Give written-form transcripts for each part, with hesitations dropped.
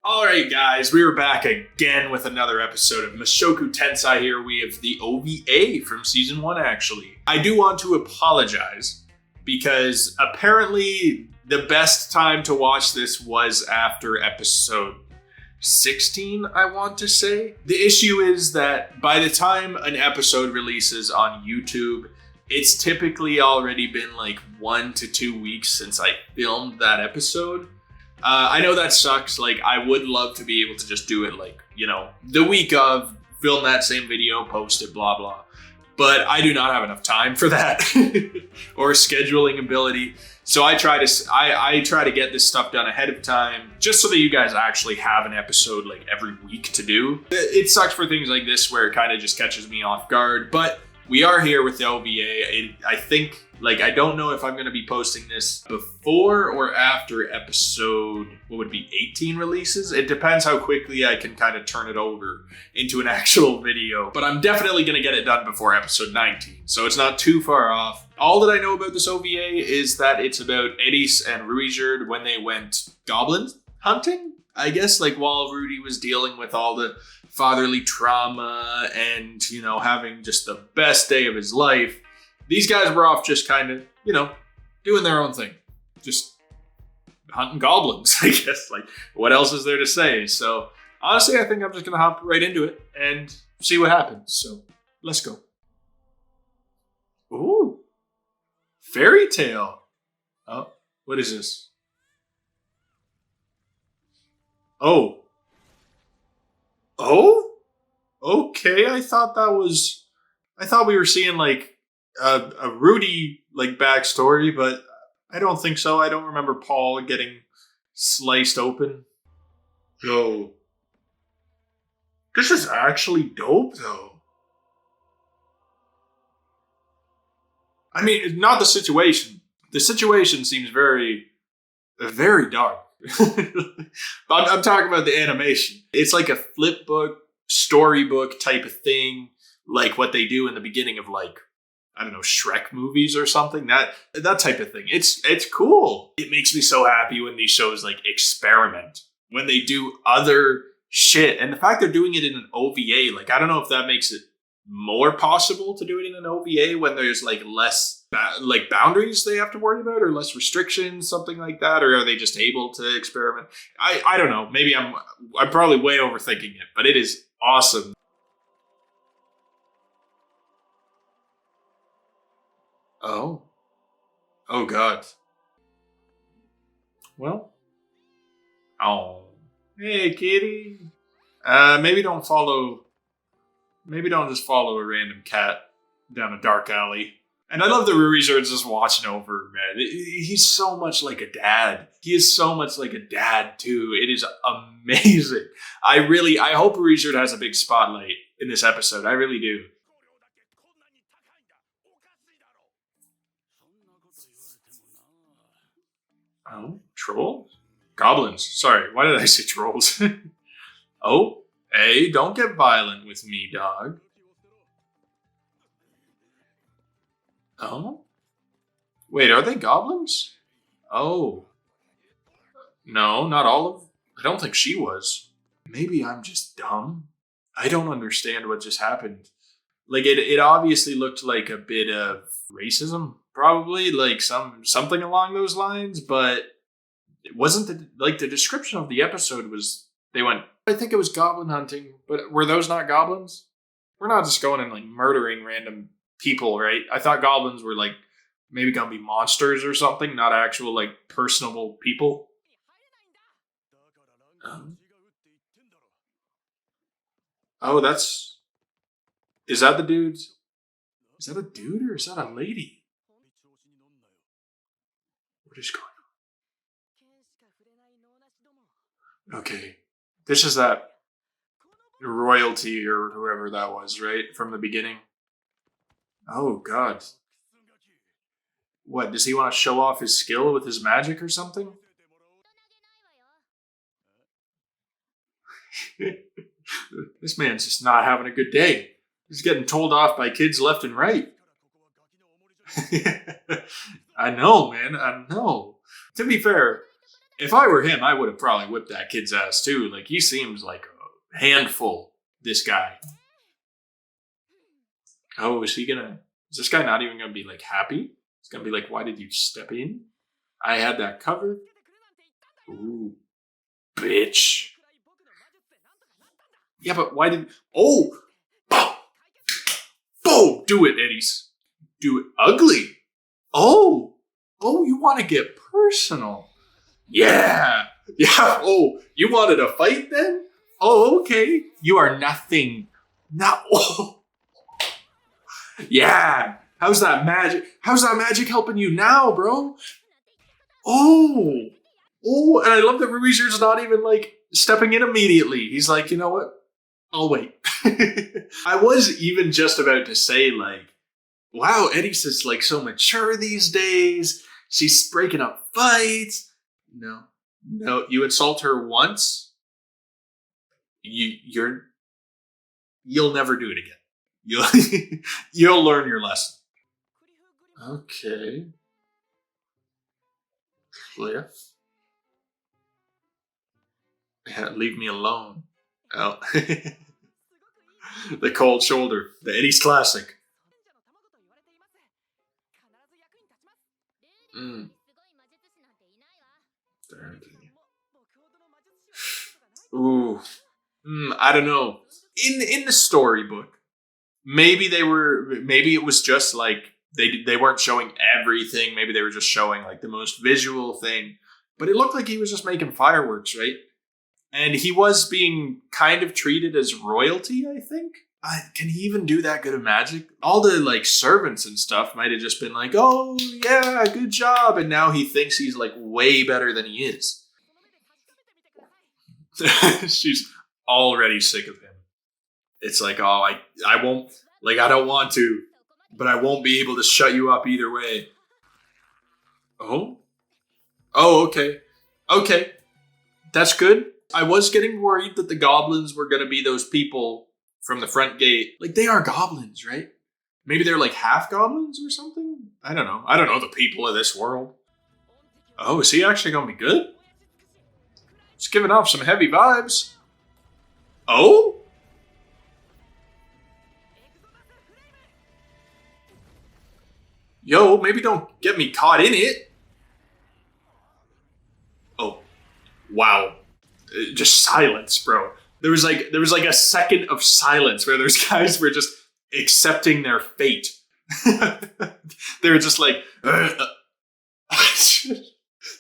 Alright guys, we are back again with another episode of Mushoku Tensei here. We have the OVA from Season 1 actually. I do want to apologize because apparently the best time to watch this was after episode 16, I want to say. The issue is that by the time an episode releases on YouTube, it's typically already been like 1 to 2 weeks since I filmed that episode. I know that sucks. Like, I would love to be able to just do it like, the week of, film that same video, post it, blah, blah. But I do not have enough time for that or scheduling ability. So I try to get this stuff done ahead of time just so that you guys actually have an episode like every week to do. It sucks for things like this where it kind of just catches me off guard, but we are here with the OVA. I think, I don't know if I'm going to be posting this before or after episode, 18 releases? It depends how quickly I can kind of turn it over into an actual video. But I'm definitely going to get it done before episode 19, so it's not too far off. All that I know about this OVA is that it's about Eris and Rudy when they went goblin hunting, I guess, while Rudy was dealing with all the fatherly trauma and, having just the best day of his life. These guys were off just kind of, doing their own thing. Just hunting goblins, I guess. What else is there to say? So, honestly, I think I'm just going to hop right into it and see what happens. So, let's go. Ooh. Fairy tale. Oh, what is this? Oh. Oh? Okay, I thought we were seeing, a Rudy backstory, but I don't think so. I don't remember Paul getting sliced open. Yo, this is actually dope, though. I mean, not the situation. The situation seems very, very dark. I'm talking about the animation. It's like a flip book, storybook type of thing, like what they do in the beginning of I don't know, Shrek movies or something. That type of thing. It's cool. It makes me so happy when these shows experiment, when they do other shit. And the fact they're doing it in an OVA, I don't know if that makes it more possible to do it in an OVA when there's less boundaries they have to worry about or less restrictions, something like that, or are they just able to experiment? I don't know. Maybe I'm probably way overthinking it, but it is awesome. Oh. Oh, God. Well. Oh. Hey, kitty. Maybe don't just follow a random cat down a dark alley. And I love that Ruizard's just watching over, man. He's so much like a dad. He is so much like a dad, too. It is amazing. I hope Ruizard has a big spotlight in this episode. I really do. Oh, trolls? Goblins. Sorry, why did I say trolls? Oh, hey, don't get violent with me, dog. Oh? Wait, are they goblins? Oh. No, not all of... I don't think she was. Maybe I'm just dumb. I don't understand what just happened. It obviously looked like a bit of racism, probably, something along those lines, but it wasn't the description of the episode was, they went, I think it was goblin hunting, but were those not goblins? We're not just going and murdering random people, right? I thought goblins were maybe gonna be monsters or something, not actual personable people. Oh, is that the dude? Is that a dude or is that a lady? What is going on? Okay, this is that royalty or whoever that was, right? From the beginning. Oh, God. What, does he want to show off his skill with his magic or something? This man's just not having a good day. He's getting told off by kids left and right. I know, man. I know. To be fair, If I were him, I would have probably whipped that kid's ass too. Like, he seems like a handful, this guy. Oh, is this guy not even gonna be like happy? He's gonna be like, why did you step in? I had that covered. Ooh, bitch. Yeah, but why did... Oh! Oh, do it, Eddies. Do it ugly. Oh, you want to get personal. Yeah. Oh, you wanted a fight then? Oh, okay. You are nothing. Oh. Yeah. How's that magic? How's that magic helping you now, bro? Oh, and I love that Ruizer's not even like stepping in immediately. He's like, you know what? I'll wait. I was even just about to say, like, wow, Eddies is like so mature these days. She's breaking up fights. No, you insult her once, you'll never do it again. You'll learn your lesson. Okay. Cliff. Yeah, leave me alone. Oh. The cold shoulder. The Eddies classic. Ooh. I don't know. In the storybook, maybe it was just like they weren't showing everything. Maybe they were just showing like the most visual thing. But it looked like he was just making fireworks, right? And he was being kind of treated as royalty, I think. Can he even do that good of magic? All the like servants and stuff might have just been like, oh yeah, good job. And now he thinks he's like way better than he is. She's already sick of him. It's like, oh, I won't, like, I don't want to, but I won't be able to shut you up either way. Oh, okay. That's good. I was getting worried that the goblins were going to be those people from the front gate. Like, they are goblins, right? Maybe they're like half goblins or something? I don't know. I don't know the people of this world. Oh, is he actually going to be good? He's giving off some heavy vibes. Oh? Yo, maybe don't get me caught in it. Oh. Wow. Just silence, bro. There was like a second of silence where those guys were just accepting their fate. They were just like,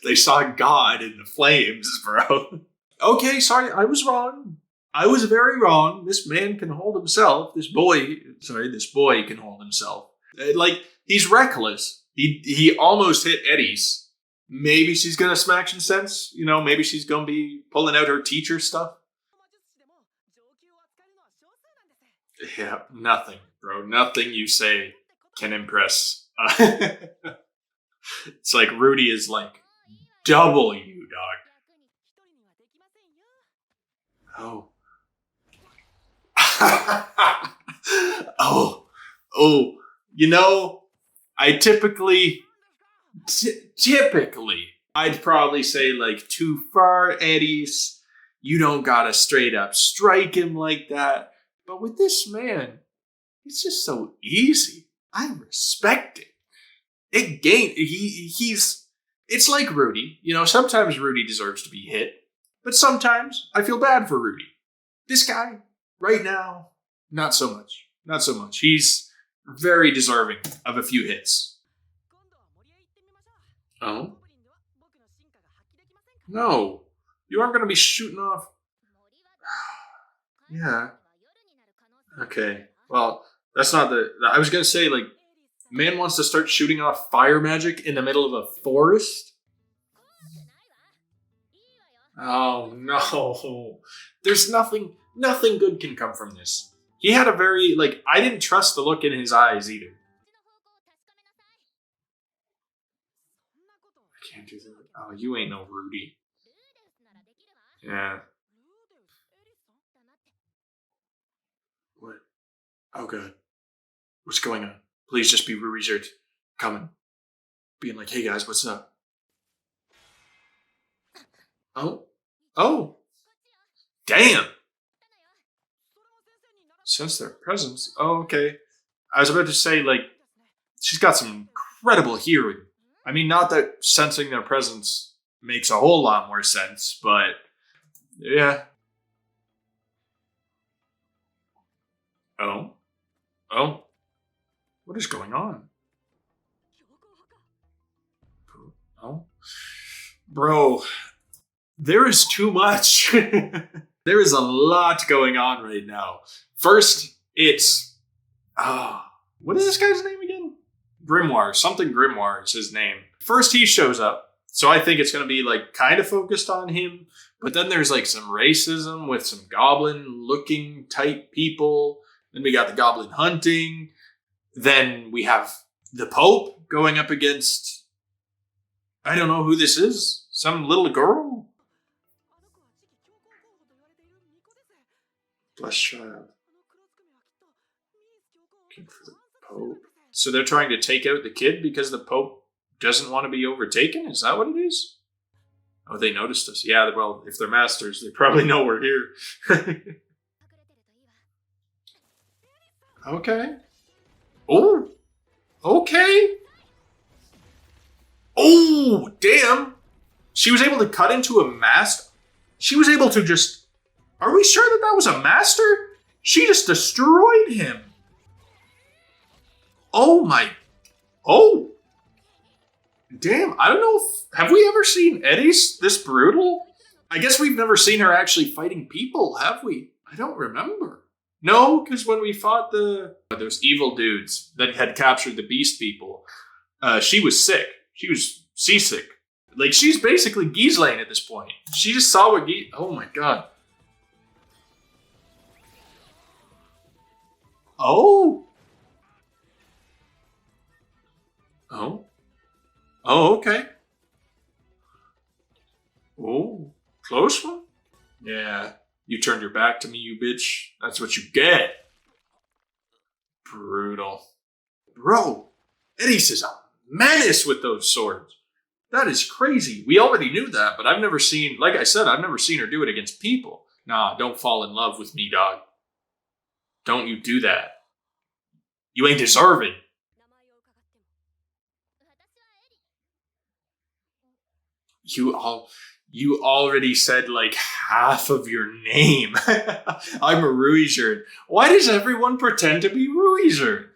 they saw God in the flames, bro. Okay, sorry, I was wrong. I was very wrong. This man can hold himself. This boy can hold himself. Like, he's reckless. He almost hit Eddies. Maybe she's gonna smack some sense. You know, maybe she's gonna be pulling out her teacher stuff. Yeah, nothing, bro. Nothing you say can impress. It's like Rudy is like double you, dog. Oh. You know, I typically, I'd probably say like, too far, Eddies. You don't gotta straight up strike him like that. But with this man, it's just so easy. I respect it. It's like Rudy. You know, sometimes Rudy deserves to be hit. But sometimes I feel bad for Rudy. This guy, right now, not so much. Not so much. He's very deserving of a few hits. Oh? No. You aren't going to be shooting off. Yeah. Okay. Well, that's not I was going to say, like, man wants to start shooting off fire magic in the middle of a forest? Oh, no. There's nothing good can come from this. He had a very, like, I didn't trust the look in his eyes either. I can't do that. Oh, you ain't no Rudy. Yeah. What? Oh, God. What's going on? Please just be Ruizard coming. Being like, hey guys, what's up? Oh. Oh. Damn. Sense their presence. Oh, okay. I was about to say, like, she's got some incredible hearing. I mean, not that sensing their presence makes a whole lot more sense, but yeah. Oh. Oh. What is going on? Oh. Bro, there is too much. There is a lot going on right now. First, it's what is this guy's name again? Grimoire. Something Grimoire is his name. First he shows up, so I think it's going to be like kind of focused on him. But then there's like some racism with some goblin-looking type people. Then we got the goblin hunting. Then we have the Pope going up against, I don't know who this is. Some little girl. Blessed child. Looking for the Pope. So they're trying to take out the kid because the Pope doesn't want to be overtaken? Is that what it is? Oh, they noticed us. Yeah, well, if they're masters, they probably know we're here. Okay. Oh. Okay. Oh, damn. She was able to cut into a mask. She was able to just... Are we sure that that was a master? She just destroyed him. Oh my... Oh. Damn, I don't know if... Have we ever seen Eddie's this brutal? I guess we've never seen her actually fighting people, have we? I don't remember. No, because when we fought those evil dudes that had captured the beast people, she was sick. She was seasick. Like, she's basically Ghislaine at this point. She just saw what oh my god. Oh. Oh. Oh, okay. Oh, close one? Yeah. You turned your back to me, you bitch. That's what you get. Brutal. Bro, Eddie's is a menace with those swords. That is crazy. We already knew that, but I've never seen, like I said, I've never seen her do it against people. Nah, don't fall in love with me, dog. Don't you do that. You ain't deserving. You already said like half of your name. I'm a Ruijerd. Why does everyone pretend to be Ruijerd?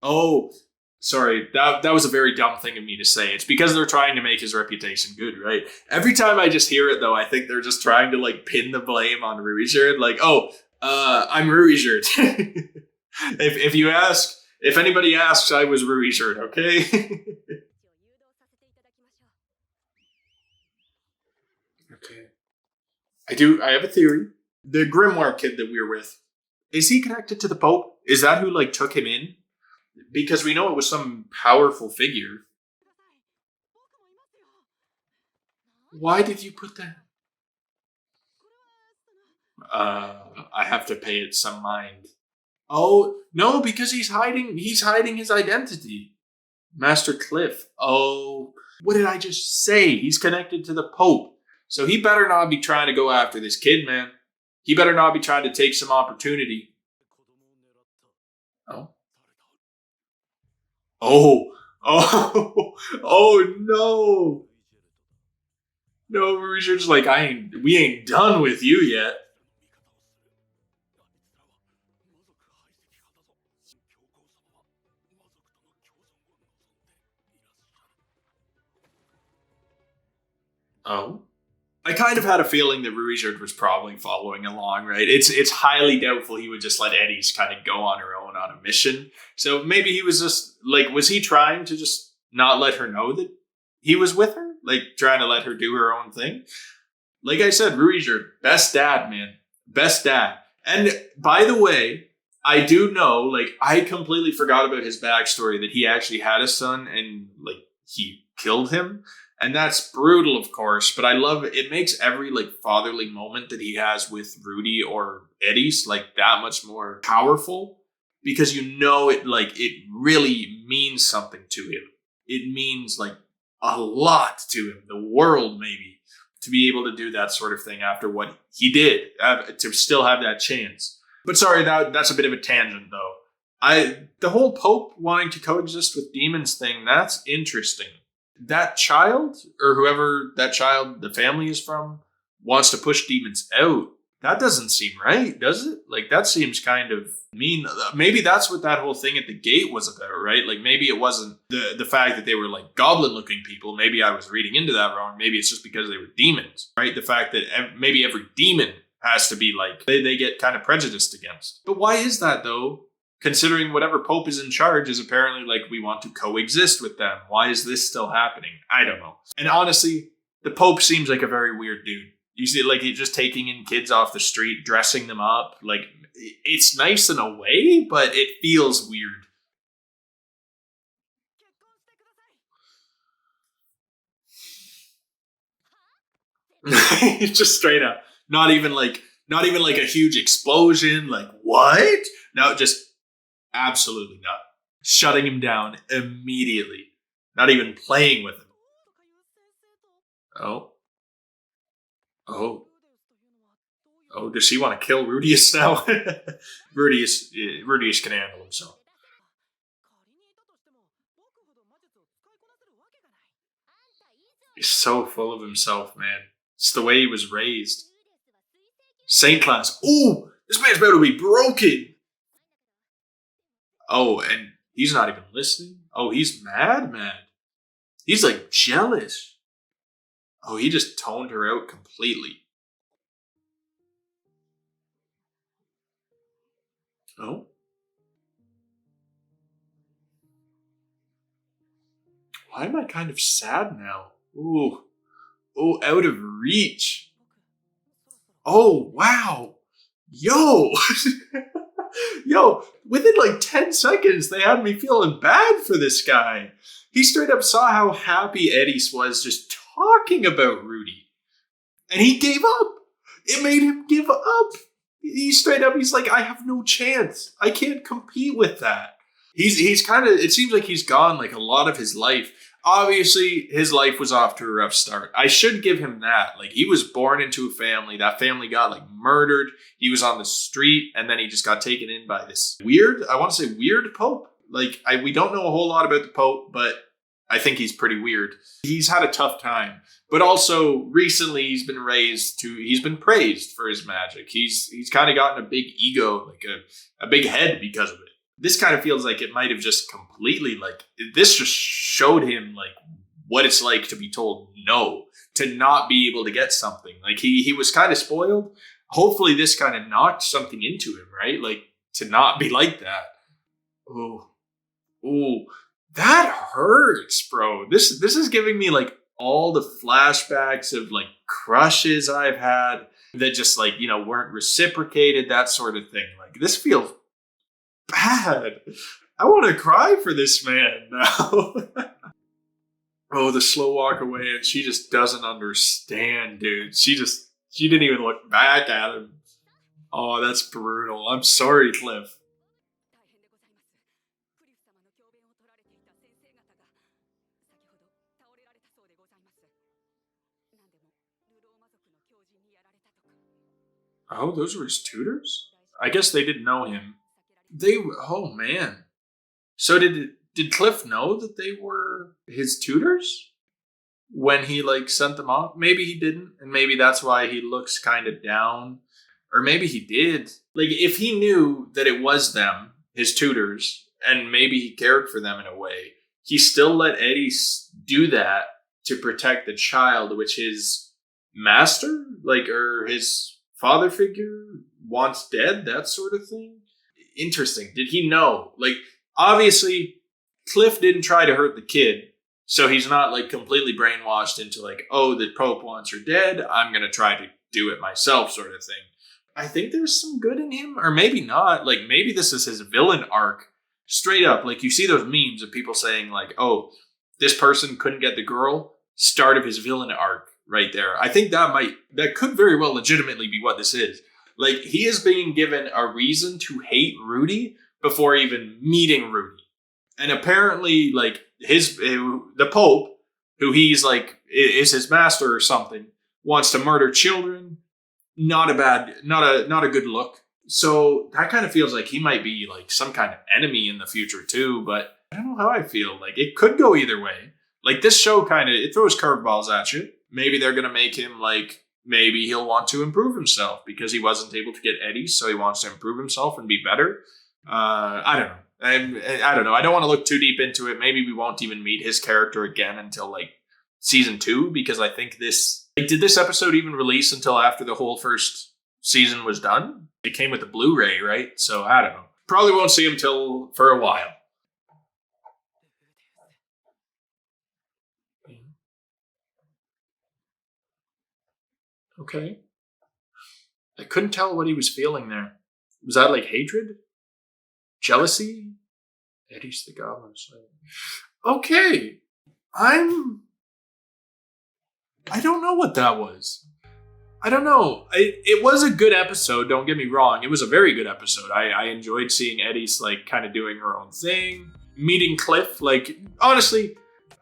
Oh, sorry. That was a very dumb thing of me to say. It's because they're trying to make his reputation good, right? Every time I just hear it, though, I think they're just trying to like pin the blame on Ruijerd. Like, oh, I'm Ruijerd. If anybody asks, I was Ruijerd, okay? Okay. I have a theory. The Grimoire kid that we were with, is he connected to the Pope? Is that who like took him in? Because we know it was some powerful figure. Why did you put that? I have to pay it some mind. Oh, no, because he's hiding his identity. Master Cliff. Oh, what did I just say? He's connected to the Pope. So he better not be trying to go after this kid, man. He better not be trying to take some opportunity. Oh. Oh. Oh. Oh, no. No, we're just like, we ain't done with you yet. Oh. I kind of had a feeling that Ruijerd was probably following along, right? It's highly doubtful he would just let Eddie's kind of go on her own on a mission. So maybe he was just, like, was he trying to just not let her know that he was with her? Like, trying to let her do her own thing? Like I said, Ruijerd, best dad, man. Best dad. And by the way, I do know, like, I completely forgot about his backstory that he actually had a son and, like, he killed him. And that's brutal, of course, but I love it. It makes every like fatherly moment that he has with Rudy or Eddie's like that much more powerful because you know it really means something to him. It means like a lot to him, the world maybe, to be able to do that sort of thing after what he did, to still have that chance. But sorry, that's a bit of a tangent, though. The whole Pope wanting to coexist with demons thing, that's interesting. That child, or whoever that child, the family is from, wants to push demons out. That doesn't seem right, does it? Like, that seems kind of mean. Maybe that's what that whole thing at the gate was about, right? Like, maybe it wasn't the fact that they were like goblin-looking people. Maybe I was reading into that wrong. Maybe it's just because they were demons, right? The fact that maybe every demon has to be like, they get kind of prejudiced against. But why is that, though? Considering whatever Pope is in charge is apparently like, we want to coexist with them. Why is this still happening? I don't know. And honestly, the Pope seems like a very weird dude. You see, like, he's just taking in kids off the street, dressing them up. Like, it's nice in a way, but it feels weird. Just straight up. Not even like a huge explosion. Like, what? No, just absolutely not. Shutting him down immediately. Not even playing with him. Oh. Does she want to kill Rudius now? Rudius can handle himself. He's so full of himself, man. It's the way he was raised. Saint class. Ooh, this man's about to be broken. Oh, and he's not even listening. Oh, he's mad. He's like jealous. Oh, he just toned her out completely. Oh? Why am I kind of sad now? Ooh. Oh, out of reach. Oh, wow. Yo. Yo, within like 10 seconds, they had me feeling bad for this guy. He straight up saw how happy Eddie was just talking about Rudy. And he gave up. It made him give up. He's like, I have no chance. I can't compete with that. He's kind of, it seems like he's gone like a lot of his life. Obviously, his life was off to a rough start. I should give him that. Like, he was born into a family. That family got like murdered. He was on the street, and then he just got taken in by this weird Pope. Like, we don't know a whole lot about the Pope, but I think he's pretty weird. He's had a tough time. But also, recently, he's been praised for his magic. He's kind of gotten a big ego, like a big head because of it. This kind of feels like it might have just completely, like, this just showed him, like, what it's like to be told no, to not be able to get something. Like, he was kind of spoiled. Hopefully this kind of knocked something into him, right? Like, to not be like that. Oh, that hurts, bro. This is giving me, like, all the flashbacks of, like, crushes I've had that just, like, you know, weren't reciprocated, that sort of thing. Like, this feels bad. I want to cry for this man now. Oh, the slow walk away, and she just doesn't understand, dude. She didn't even look back at him. Oh, that's brutal. I'm sorry, Cliff. Oh, those were his tutors? I guess they didn't know him. Oh man. So did Cliff know that they were his tutors when he like sent them off? Maybe he didn't, and maybe that's why he looks kind of down. Or maybe he did. Like, if he knew that it was them, his tutors, and maybe he cared for them in a way, he still let Eddie do that to protect the child, which his master, like, or his father figure wants dead, that sort of thing. Interesting. Did he know? Like, obviously, Cliff didn't try to hurt the kid, so he's not, like, completely brainwashed into, like, oh, the Pope wants her dead, I'm gonna try to do it myself, sort of thing. I think there's some good in him, or maybe not. Like, maybe this is his villain arc. Straight up, like, you see those memes of people saying, like, oh, this person couldn't get the girl, start of his villain arc right there. I think that could very well legitimately be what this is. Like, he is being given a reason to hate Rudy before even meeting Rudy. And apparently, like, the Pope, who he's like, is his master or something, wants to murder children. Not a good look. So that kind of feels like he might be like some kind of enemy in the future too, but I don't know how I feel. Like it could go either way. Like this show it throws curveballs at you. Maybe they're going to make him like, maybe he'll want to improve himself because he wasn't able to get Eddie. So he wants to improve himself and be better. I don't know. I don't know. I don't want to look too deep into it. Maybe we won't even meet his character again until like season 2, because I think did this episode even release until after the whole first season was done? It came with the Blu-ray, right? So I don't know. Probably won't see him for a while. Okay. I couldn't tell what he was feeling there. Was that like hatred? Jealousy? Eddie's the Goblin Slayer. Okay. I don't know what that was. I don't know. It was a good episode, don't get me wrong. It was a very good episode. I enjoyed seeing Eddie's like kind of doing her own thing. Meeting Cliff, like honestly,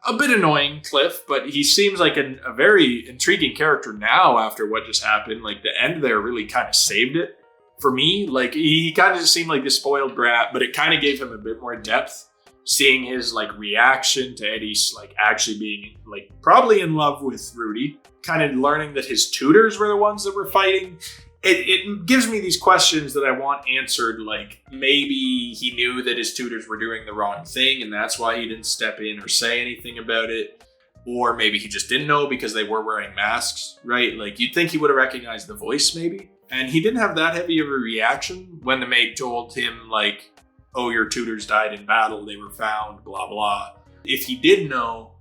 a bit annoying Cliff, but he seems like a very intriguing character now after what just happened. Like the end there really kind of saved it for me. Like he kind of just seemed like this spoiled brat, but it kind of gave him a bit more depth. Seeing his like reaction to Eddie's like actually being like probably in love with Rudy, kind of learning that his tutors were the ones that were fighting. It gives me these questions that I want answered. Like maybe he knew that his tutors were doing the wrong thing and that's why he didn't step in or say anything about it. Or maybe he just didn't know because they were wearing masks, right? Like you'd think he would have recognized the voice maybe. And he didn't have that heavy of a reaction when the maid told him like, oh, your tutors died in battle, they were found, blah, blah. If he did know,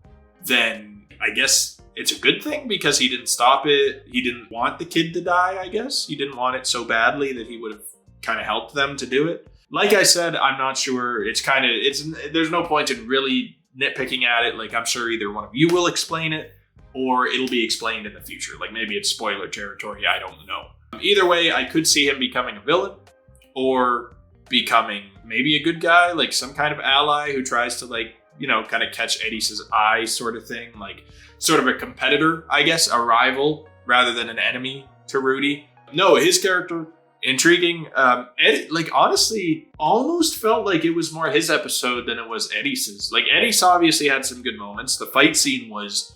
then I guess it's a good thing because he didn't stop it. He didn't want the kid to die, I guess. He didn't want it so badly that he would have kind of helped them to do it. Like I said, I'm not sure. There's no point in really nitpicking at it. Like I'm sure either one of you will explain it or it'll be explained in the future. Like maybe it's spoiler territory, I don't know. Either way, I could see him becoming a villain or becoming maybe a good guy, like some kind of ally who tries to like, you know, kind of catch Eddie's eye sort of thing, like sort of a competitor, I guess, a rival rather than an enemy to Rudy. No, his character, intriguing. Eddie, like honestly, almost felt like it was more his episode than it was Eddie's. Like Eddie's obviously had some good moments. The fight scene was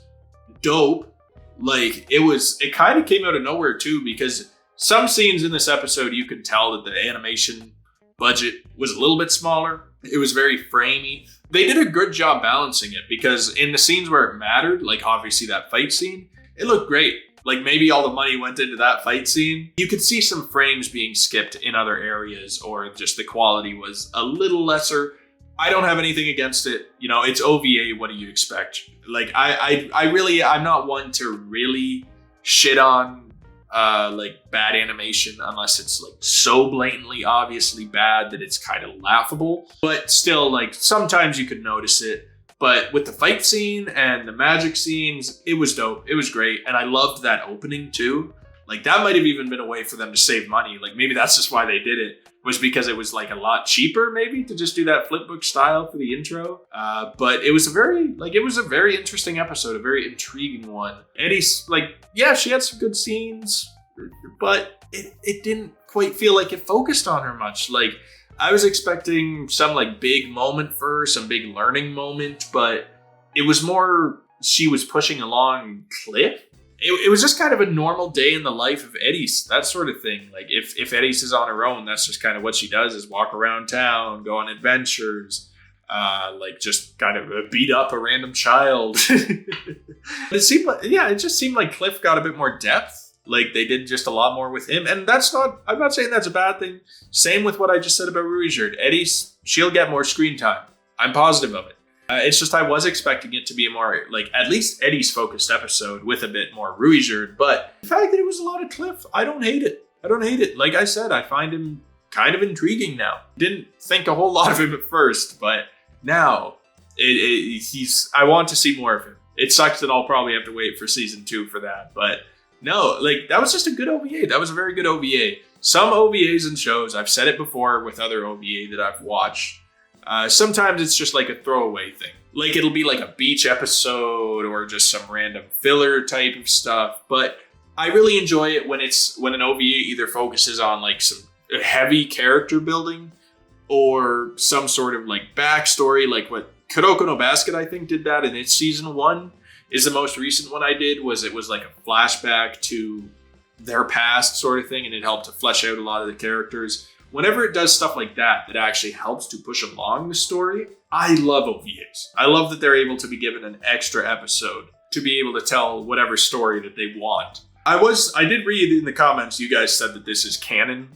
dope. Like it kind of came out of nowhere too, because some scenes in this episode, you could tell that the animation budget was a little bit smaller. It was very framey. They did a good job balancing it because in the scenes where it mattered, like obviously that fight scene, it looked great. Like maybe all the money went into that fight scene. You could see some frames being skipped in other areas or just the quality was a little lesser. I don't have anything against it. You know, it's OVA. What do you expect? Like I'm not one to really shit on like bad animation unless it's like so blatantly obviously bad that it's kind of laughable, but still like sometimes you could notice it. But with the fight scene and the magic scenes, it was dope. It was great. And I loved that opening too. Like that might have even been a way for them to save money. Like maybe that's just why they did it, was because it was like a lot cheaper maybe to just do that flipbook style for the intro. But it was a very interesting episode, a very intriguing one. Eddie's like, yeah, she had some good scenes, but it didn't quite feel like it focused on her much. Like I was expecting some like big moment for her, some big learning moment, but it was more she was pushing along Cliff. It was just kind of a normal day in the life of Eddie's, that sort of thing. Like if Eddie's is on her own, that's just kind of what she does, is walk around town, go on adventures, like just kind of beat up a random child. It just seemed like Cliff got a bit more depth. Like they did just a lot more with him. And I'm not saying that's a bad thing. Same with what I just said about Ruijerd. She'll get more screen time. I'm positive of it. It's just I was expecting it to be a more, like, at least Eddie's focused episode with a bit more Ruijerd. But the fact that it was a lot of Cliff, I don't hate it. Like I said, I find him kind of intriguing now. Didn't think a whole lot of him at first, but now I want to see more of him. It sucks that I'll probably have to wait for season 2 for that. But no, like that was just a good OVA. That was a very good OVA. Some OVAs and shows, I've said it before with other OVA that I've watched, sometimes it's just like a throwaway thing. Like it'll be like a beach episode or just some random filler type of stuff. But I really enjoy it when an OVA either focuses on like some heavy character building or some sort of like backstory, like what Kuroko no Basket I think did that in its season 1 is the most recent one I did. It was like a flashback to their past sort of thing, and it helped to flesh out a lot of the characters. Whenever it does stuff like that, that actually helps to push along the story, I love OVAs. I love that they're able to be given an extra episode to be able to tell whatever story that they want. I did read in the comments, you guys said that this is canon,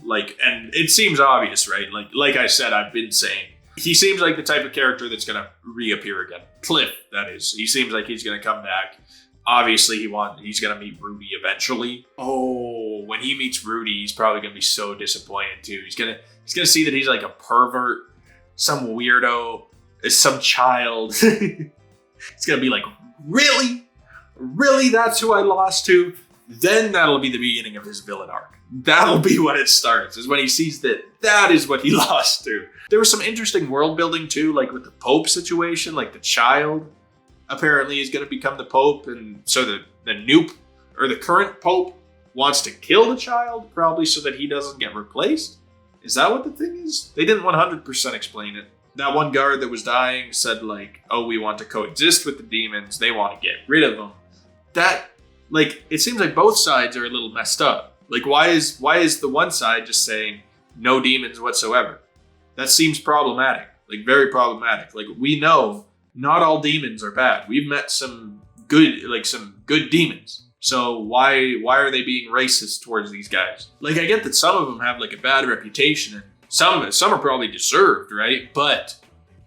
and it seems obvious, right? Like I said, I've been saying, he seems like the type of character that's going to reappear again. Cliff, that is. He seems like he's going to come back. Obviously, he's going to meet Rudy eventually. Oh, when he meets Rudy, he's probably going to be so disappointed too. He's going to see that he's like a pervert, some weirdo, some child. It's going to be like, really? Really? That's who I lost to? Then that'll be the beginning of his villain arc. That'll be when it starts, is when he sees that is what he lost to. There was some interesting world building too, like with the Pope situation, like the child apparently is going to become the Pope, and so the current Pope wants to kill the child, probably so that he doesn't get replaced. Is that what the thing is? They didn't 100% explain it. That one guard that was dying said like, oh, we want to coexist with the demons. They want to get rid of them. It seems like both sides are a little messed up. Like, why is the one side just saying no demons whatsoever? That seems problematic, like very problematic. Like, we know not all demons are bad. We've met some good demons. So why are they being racist towards these guys? Like, I get that some of them have like a bad reputation, and some are probably deserved, right? But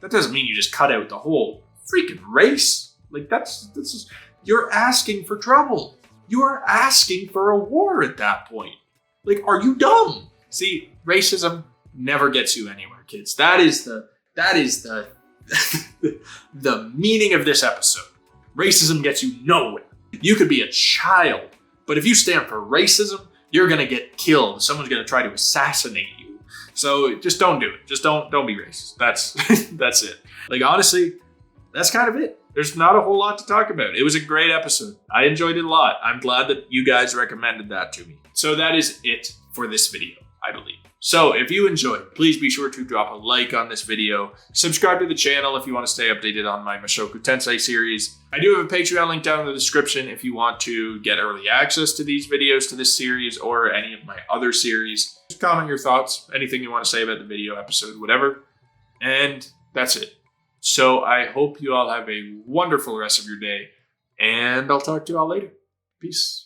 that doesn't mean you just cut out the whole freaking race. Like, that's just, you're asking for trouble. You are asking for a war at that point. Like, are you dumb? See, racism never gets you anywhere, kids. That is the the meaning of this episode. Racism gets you nowhere. You could be a child, but if you stand for racism, you're gonna get killed. Someone's gonna try to assassinate you. So just don't do it. Just don't be racist. That's it. Like, honestly, that's kind of it. There's not a whole lot to talk about. It was a great episode. I enjoyed it a lot. I'm glad that you guys recommended that to me. So that is it for this video, I believe. So if you enjoyed, please be sure to drop a like on this video. Subscribe to the channel if you want to stay updated on my Mushoku Tensei series. I do have a Patreon link down in the description if you want to get early access to these videos, to this series, or any of my other series. Just comment your thoughts, anything you want to say about the video, episode, whatever. And that's it. So I hope you all have a wonderful rest of your day, and I'll talk to you all later. Peace.